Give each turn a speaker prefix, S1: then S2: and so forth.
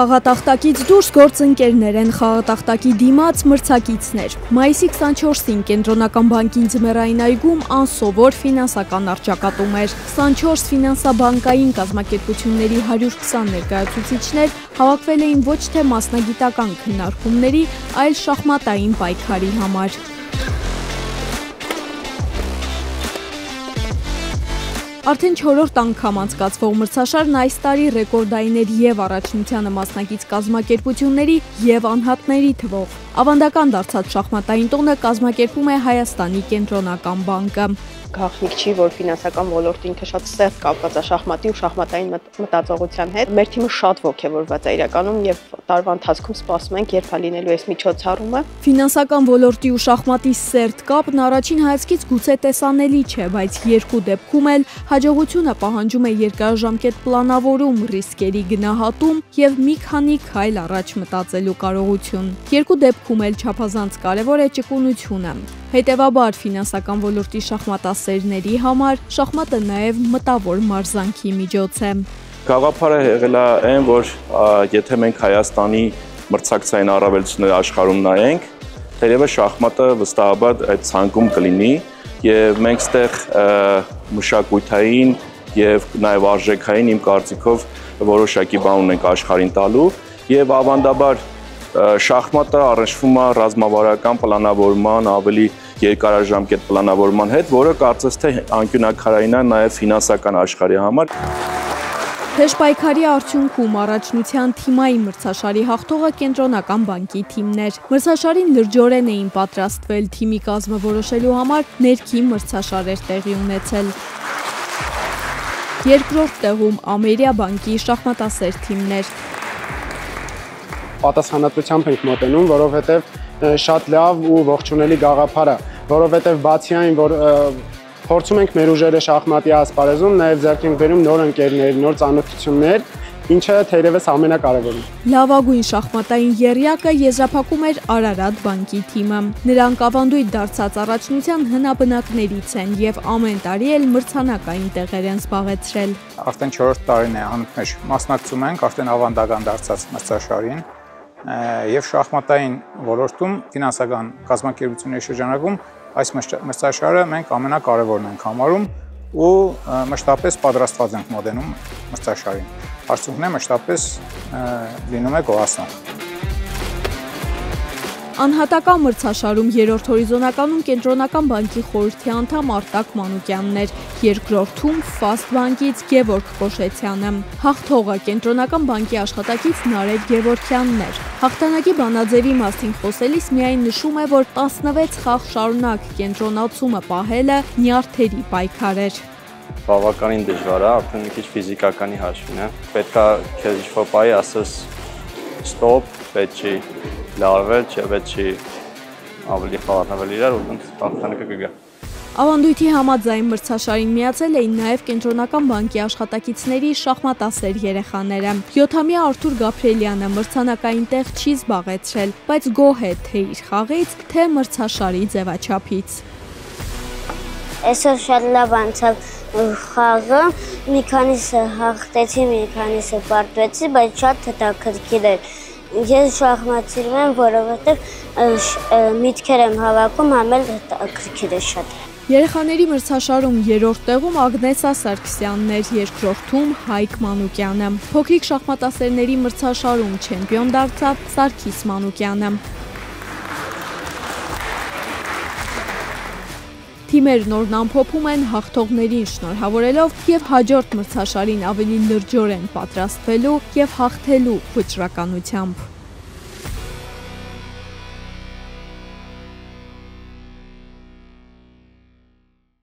S1: Խաղատախտակից դուրս գործընկերներ են, խաղատախտակի դիմաց մրցակիցներ։ Մայիսի 24-ին Կենտրոնական բանկին ձմեռային այգում անսովոր ֆինանսական առճակատում էր։ 24 ֆինանսաբանկային կազմակերպությունների 120 ներկայացուցիչներ հավաքվել էին ոչ թե մասնագիտական քննարկումների, այլ շախմատային պայքարի համար։ Արդեն 4-րդ անգամ անցկացվող մրցաշարն այս տարի ռեկորդային էր եւ առաջնությանը մասնակից կազմակերպությունների եւ անհատների թվով։ Ավանդական դարձած շախմատային տոնը կազմակերպում է Հայաստանի Կենտրոնական բանկը։
S2: Գաղտնիք չի, որ ֆինանսական ոլորտը ինքը շատ սերտ կապված է շախմատի ու շախմատային մտածողության հետ։ Մեր թիմը շատ ոգևորված է իրականում եւ տարվա ընթացքում սպասում ենք, երբ է լինելու այս միջոցառումը։
S1: Ֆինանսական ոլորտի ու շախմատի սերտ կապն առաջին հայացքից գուցե տեսանելի չէ, բայց երկու դեպքում էլ հաջողությունը պահանջում է երկարաժամկետ պլանավորում, ռիսկերի գնահատում եւ մի քանի քայլ առաջ մտածելու կարողություն։ Երկու դեպքում էլ չափազանց կարեւոր է ճկունությունը։ Հետևաբար ֆինանսական ոլորտի շախմատասերների համար շախմատը նաև մտավոր մարզանքի միջոց է։
S3: Գաղափարը եղել է այն, որ եթե մենք Հայաստանի մրցակցային առավելությունները աշխարհում նայենք, թերևս շախմատը վստահաբար այդ ցանկում կլինի եւ մենք ստեղ մշակութային եւ նաեւ արժեքային իմ կարծիքով որոշակի բան ունենք աշխարհին տալու եւ ավանդաբար շախմատը առնչվում է ռազմավարական պլանավորման, ավելի երկարաժամկետ պլանավորման հետ, որը կարծես թե անկյունակարային է նաև ֆինանսական աշխարհի համար։
S1: Թեժ պայքարի արդյունքում առաջնության թիմային մրցաշարի հաղթողը Կենտրոնական բանկի թիմն էր։ Մրցաշարին լրջորեն էին պատրաստվել, թիմի կազմը որոշելու համար ներքին մրցաշար էր տեղի ունեցել։ Երկրորդ տեղում Ամերիա բանկի շախմատասեր թիմն էր։
S4: Պատասխանատվությամբ ենք մոտենում, որովհետև շատ լավ ու ողջունելի գաղափար է, որովհետև բացի այն, որ փորձում ենք մեր ուժերը շախմատի ասպարեզում, նաև ձեռք ենք բերում նոր ընկերներ, նոր ծանոթություններ, ինչը թերևս ամենակարևորն է։
S1: Լավագույն շախմատային եռյակը եզրափակում էր Արարատ բանկի թիմը։ Նրանք ավանդույթ դարձած առաջնության հնաբնակներից են եւ ամեն տարի էլ մրցանակային տեղեր են զբաղեցրել։
S5: Արդեն 4-րդ տարին է անընդմեջ մասնակցում ենք, արդեն ավանդական դարձած մրցաշարին եւ շախմատային ոլորտում ֆինանսական կազմակերպությունների շրջանակում այս մրցաշարը մենք ամենակարևորն ենք համարում ու մշտապես պատրաստված ենք մոտենում մրցաշարին։ Արդյունքն է մշտապես լինում է գոհացնող։
S1: Անհատական մրցաշարում երրորդ հորիզոնականում Կենտրոնական բանկի խորհրդի անդամ Արտակ Մանուկյանն էր, երկրորդում Ֆաստ բանկից Գևորգ Կոշեցյանը։ Հաղթողը Կենտրոնական բանկի աշխատակից Նարեկ Գևորգյանն էր։ Հաղթանակի բանաձևի մասին խոսելիս միայն նշում է, որ 16 խաղ շարունակ կենտրոնացումը պահելը նյարդերի պայքար էր։
S6: Բավականին դժվար է, արդեն մի քիչ ֆիզիկականի հաշվին է։ Պետք է քեզ ինչ-որ բայի ասես ստոպ, պետք չի լարվել, չէ, պետք չի ավելի խառնվել իրար ու հաղթանակը կգա։
S1: Ավանդույթի համաձայն մրցաշարին միացել էին նաև Կենտրոնական բանկի աշխատակիցների շախմատասեր երեխաները։ 7-ամյա Արթուր Գաբրիելյանը մրցանակային տեղ չի զբաղեցրել, բայց գոհ է թե իր խաղից, թե մրցաշարի ձևաչափից։
S7: Այսօր շատ լավ անցավ խաղը, մի քանիսը հաղթեցի, մի քանիսը պարտվեցի, բայց շատ հետաքրքիր էր։ Ես շախմատ սիրում եմ, որովհետև միտքեր եմ հավաքում, ամել հետաքրքիր է շատ։
S1: Երեխաների մրցաշարում երրորդ տեղում Ագնեսա Սարգսյանն էր, երկրորդում Հայկ Մանուկյանը։ Փոքրիկ շախմատասերների մրցաշարում չեմպիոն դարձավ Սարգիս Մանուկյանը։ Թիմերն օրն ամփոփում են հաղթողներին շնորհավորելով եւ հաջորդ մրցաշարին ավելի լրջորեն պատրաստվելու եւ հաղթելու վճռականությամբ։